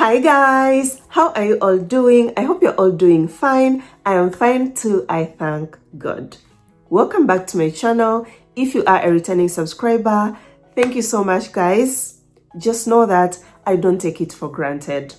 Hi guys, how are you all doing? I hope you're all doing fine. I am fine too, I thank God. Welcome back to my channel. If you are a returning subscriber, thank you so much guys. Just know that I don't take it for granted.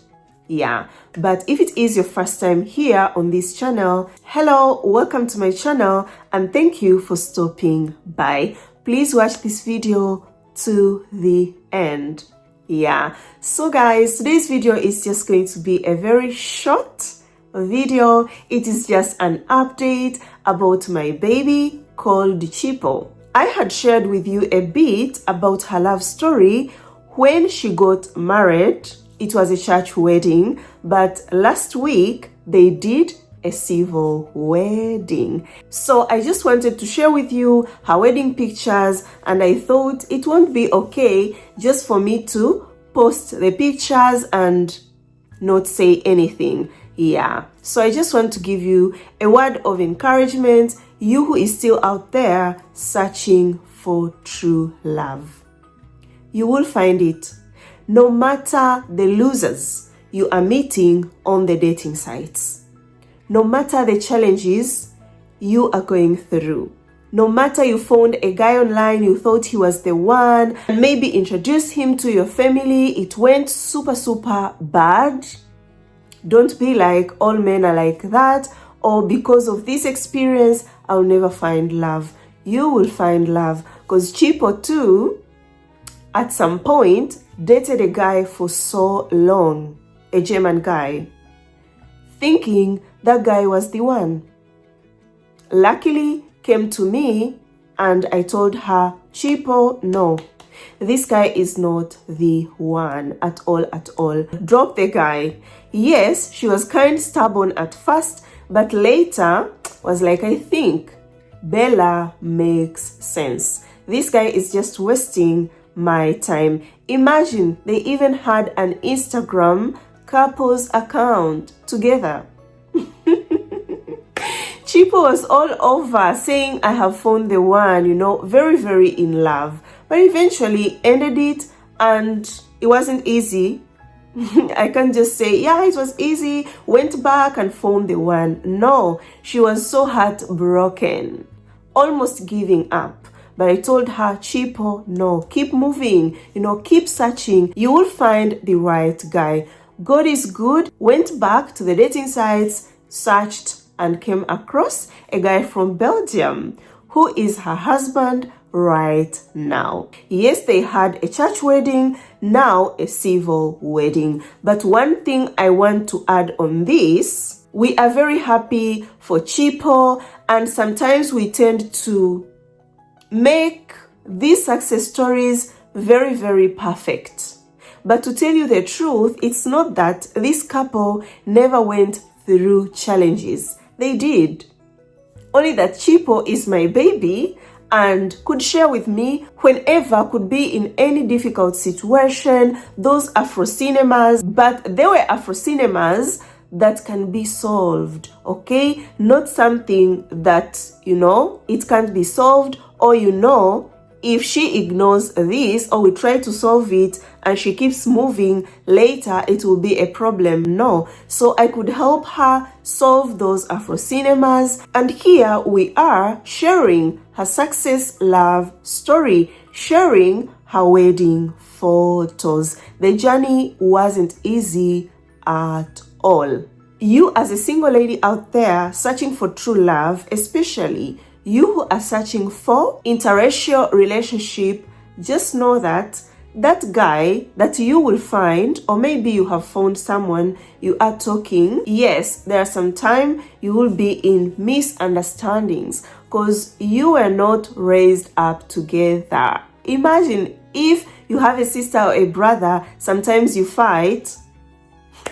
Yeah, but if it is your first time here on this channel, hello, welcome to my channel and thank you for stopping by. Please watch this video to the end. Yeah, so guys, today's video is just going to be a very short video. It is just an update about my baby called Chipo. I had shared with you a bit about her love story when she got married. It was a church wedding, but last week they did a civil wedding. So I just wanted to share with you her wedding pictures, and I thought it won't be okay just for me to post the pictures and not say anything. Yeah, so I just want to give you a word of encouragement, you who is still out there searching for true love. You will find it, no matter the losers you are meeting on the dating sites. No matter the challenges you are going through, no matter you found a guy online, you thought he was the one, and maybe introduced him to your family, it went super bad. Don't be like all men are like that, or because of this experience, I'll never find love. You will find love, because Chipo too, at some point, dated a guy for so long, a German guy, thinking that guy was the one. Luckily, came to me and I told her, Chipo, no, this guy is not the one at all. Drop the guy. Yes, she was kind of stubborn at first, but later was like, I think Bella makes sense. This guy is just wasting my time. Imagine they even had an Instagram couples account together. Chipo was all over saying, I have found the one, you know, very in love. But eventually ended it, and it wasn't easy. I can't just say, yeah, it was easy, went back and found the one. No, she was so heartbroken, almost giving up. But I told her, Chipo, no, keep moving, you know, keep searching. You will find the right guy. God is good. Went back to the dating sites, searched, and came across a guy from Belgium who is her husband right now. Yes, they had a church wedding, now a civil wedding. But one thing I want to add on this, we are very happy for Chipo, and sometimes we tend to make these success stories very perfect. But to tell you the truth, it's not that this couple never went through challenges. They did. Only that Chipo is my baby and could share with me whenever, could be in any difficult situation, those Afro cinemas, but they were Afro cinemas that can be solved, okay? Not something that, you know, it can't be solved, or you know, if she ignores this or we try to solve it and she keeps moving, later it will be a problem. No. So I could help her solve those Afro cinemas, and here we are sharing her success love story, sharing her wedding photos. The journey wasn't easy at all. You as a single lady out there searching for true love, especially you who are searching for interracial relationship, just know that that guy that you will find, or maybe you have found someone you are talking, yes, there are some time you will be in misunderstandings because you were not raised up together. Imagine if you have a sister or a brother, sometimes you fight.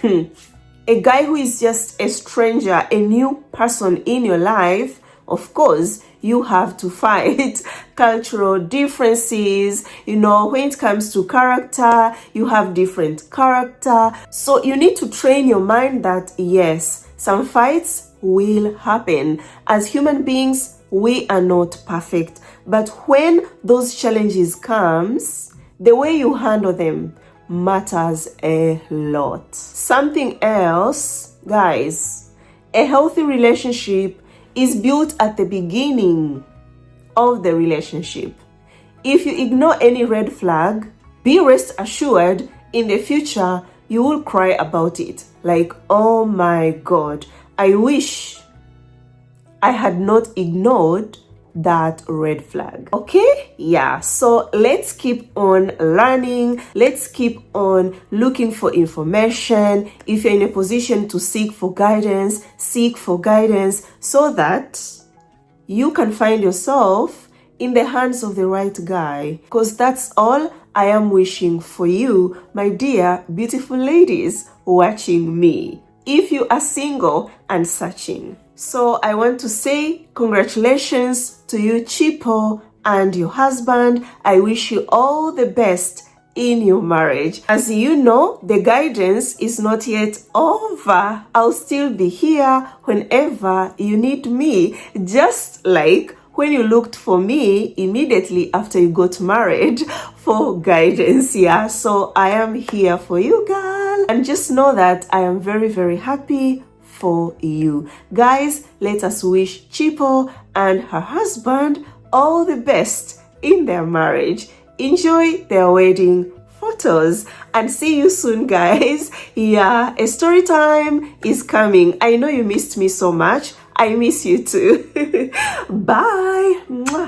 A guy who is just a stranger, a new person in your life, of course, you have to fight cultural differences. You know, when it comes to character, you have different character. So you need to train your mind that, yes, some fights will happen. As human beings, we are not perfect. But when those challenges comes, the way you handle them, matters a lot. Something else, guys, a healthy relationship is built at the beginning of the relationship. If you ignore any red flag, be rest assured in the future you will cry about it. Like, oh my God, I wish I had not ignored that red flag. Okay, yeah, so let's keep on learning, let's keep on looking for information. If you're in a position to seek for guidance so that you can find yourself in the hands of the right guy, because that's all I am wishing for you, my dear beautiful ladies watching me, if you are single and searching. So I want to say congratulations to you, Chipo, and your husband. I wish you all the best in your marriage. As you know, the guidance is not yet over. I'll still be here whenever you need me, just like when you looked for me immediately after you got married for guidance. Yeah, so I am here for you, girl. And just know that I am very, very happy for you. Guys, let us wish Chipo and her husband all the best in their marriage. Enjoy their wedding photos and see you soon, guys. Yeah, a story time is coming. I know you missed me so much. I miss you too. Bye.